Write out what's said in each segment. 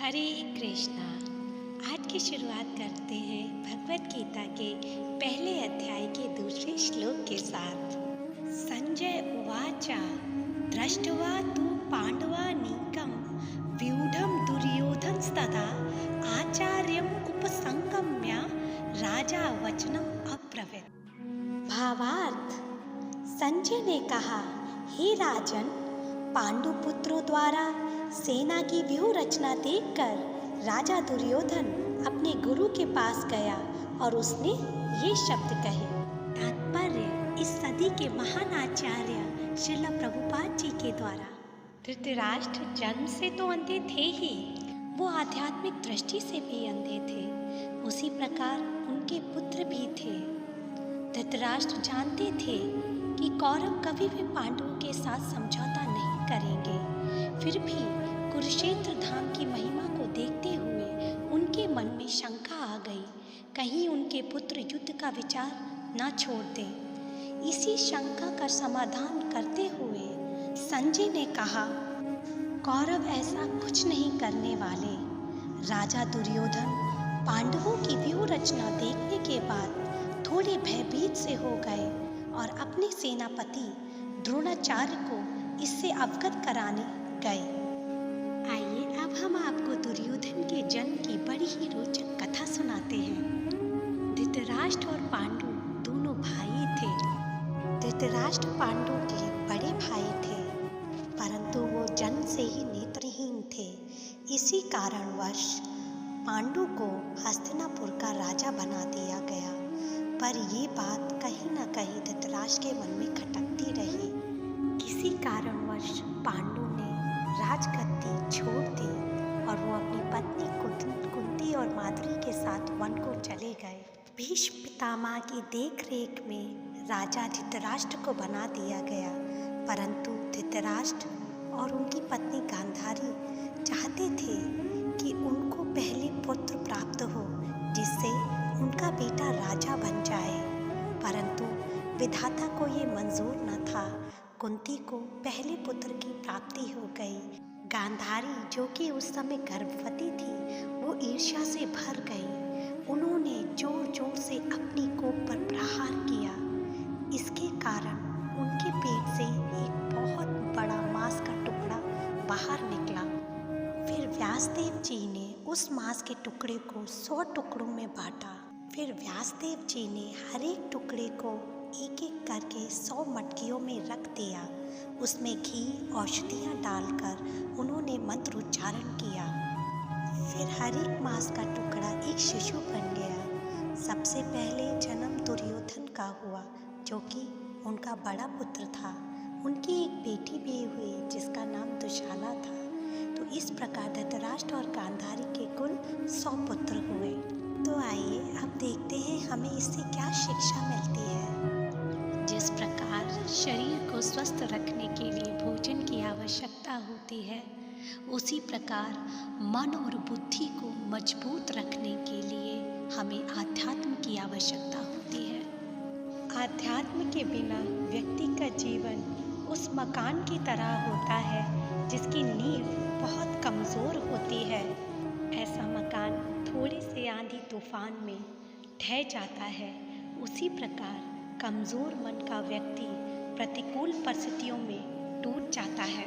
हरे कृष्णा। आज की शुरुआत करते हैं भगवत गीता के पहले अध्याय के दूसरे श्लोक के साथ। संजय उवाच दृष्ट्वा तु पांडवानीकं व्यूढ़ं दुर्योधनस्तदा आचार्यम् उपसंगम्य राजा वचनम अब्रवीत्। भावार्थ: संजय ने कहा, हे राजन, पांडुपुत्रों द्वारा सेना की व्यूह रचना देखकर राजा दुर्योधन अपने गुरु के पास गया और उसने ये शब्द कहे। तात्पर्य: इस सदी के महान आचार्य श्रील प्रभुपाद जी के द्वारा। धृतराष्ट्र जन्म से तो अंधे थे ही, वो आध्यात्मिक दृष्टि से भी अंधे थे। उसी प्रकार उनके पुत्र भी थे। धृतराष्ट्र जानते थे कि कौरव कभी भी पांडवों के साथ समझौता नहीं करेंगे। फिर भी कुरुक्षेत्र धाम की महिमा को देखते हुए उनके मन में शंका आ गई, कहीं उनके पुत्र युद्ध का विचार न छोड़ दें। इसी शंका का समाधान करते हुए संजय ने कहा, कौरव ऐसा कुछ नहीं करने वाले। राजा दुर्योधन पांडवों की व्यूह रचना देखने के बाद थोड़े भयभीत से हो गए और अपने सेनापति द्रोणाचार्य को इससे अवगत कराने गए। आइए अब हम आपको दुर्योधन के जन्म की बड़ी ही रोचक कथा सुनाते हैं। धृतराष्ट्र और पांडु दोनों भाई थे। धृतराष्ट्र पांडु के बड़े भाई थे, परंतु वो जन्म से ही नेत्रहीन थे। इसी कारणवश पांडु को हस्तिनापुर का राजा बना दिया गया। पर ये बात कहीं न कहीं धृतराष्ट्र के मन में खटकती रही। किसी कारणवश पांडु ने राजगद्दी छोड़ दी और वो अपनी पत्नी कुंती और माद्री के साथ वन को चले गए। भीष्म पितामह की देखरेख में राजा धृतराष्ट्र को बना दिया गया, परंतु धृतराष्ट्र और उनकी पत्नी गांधारी चाहते थे कि उनको पहले पुत्र प्राप्त हो, जिससे उनका बेटा राजा बन जाए। परंतु विधाता को ये मंजूर न था। कुंती को पहले पुत्र की प्राप्ति हो गई। गांधारी, जो कि उस समय गर्भवती थी, वो ईर्ष्या से भर गई। उन्होंने जोर जोर से अपनी कोप पर प्रहार किया। इसके कारण उनके पेट से एक बहुत बड़ा मांस का टुकड़ा बाहर निकला। फिर व्यासदेव जी ने उस मांस के टुकड़े को 100 टुकड़ों में बांटा। फिर व्यासदेव जी ने हर एक टुकड़े को एक एक करके 100 मटकियों में रख दिया। उसमें घी औषधियाँ डालकर उन्होंने मंत्र उच्चारण किया। फिर हर एक मांस का टुकड़ा एक शिशु बन गया। सबसे पहले जन्म दुर्योधन का हुआ, जो कि उनका बड़ा पुत्र था। उनकी एक बेटी भी हुई जिसका नाम दुशाला था। तो इस प्रकार धृतराष्ट्र और गांधारी के कुल 100 पुत्र हुए। तो आइए अब देखते हैं हमें इससे क्या शिक्षा मिलती है। जिस प्रकार शरीर को स्वस्थ रखने के लिए भोजन की आवश्यकता होती है, उसी प्रकार मन और बुद्धि को मजबूत रखने के लिए हमें आध्यात्म की आवश्यकता होती है। आध्यात्म के बिना व्यक्ति का जीवन उस मकान की तरह होता है जिसकी नींव बहुत कमज़ोर होती है। ऐसा मकान थोड़े से आंधी तूफान में ढह जाता है। उसी प्रकार कमज़ोर मन का व्यक्ति प्रतिकूल परिस्थितियों में टूट जाता है।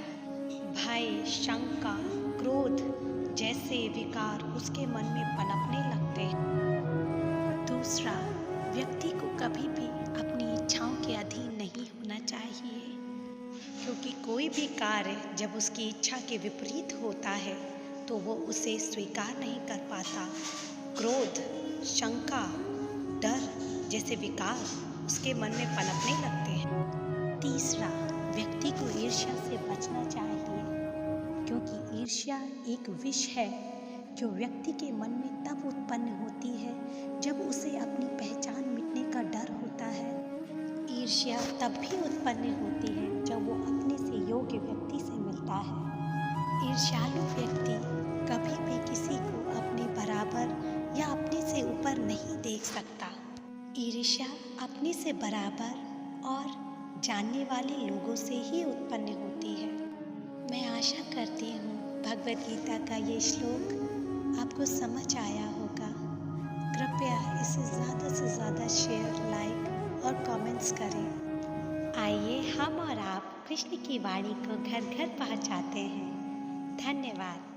भय, शंका, क्रोध जैसे विकार उसके मन में पनपने लगते हैं। दूसरा, व्यक्ति को कभी भी अपनी इच्छाओं के अधीन नहीं होना चाहिए, क्योंकि कोई भी कार्य जब उसकी इच्छा के विपरीत होता है तो वो उसे स्वीकार नहीं कर पाता। क्रोध, शंका, डर जैसे विकार उसके मन में पनपने लगते हैं। तीसरा, व्यक्ति को ईर्ष्या से बचना चाहिए, क्योंकि ईर्ष्या एक विष है जो व्यक्ति के मन में तब उत्पन्न होती है जब उसे अपनी पहचान मिटने का डर होता है। ईर्ष्या तब भी उत्पन्न होती है जब वो अपने से योग्य व्यक्ति से मिलता है। ईर्ष्यालु व्यक्ति कभी भी किसी को अपने बराबर या अपने से ऊपर नहीं देख सकता। ईर्ष्या अपने से बराबर और जानने वाले लोगों से ही उत्पन्न होती है। मैं आशा करती हूँ भगवद गीता का ये श्लोक आपको समझ आया होगा। कृपया इसे ज़्यादा से ज़्यादा शेयर, लाइक और कमेंट्स करें। आइए हम और आप कृष्ण की वाणी को घर घर पहुंचाते हैं। धन्यवाद।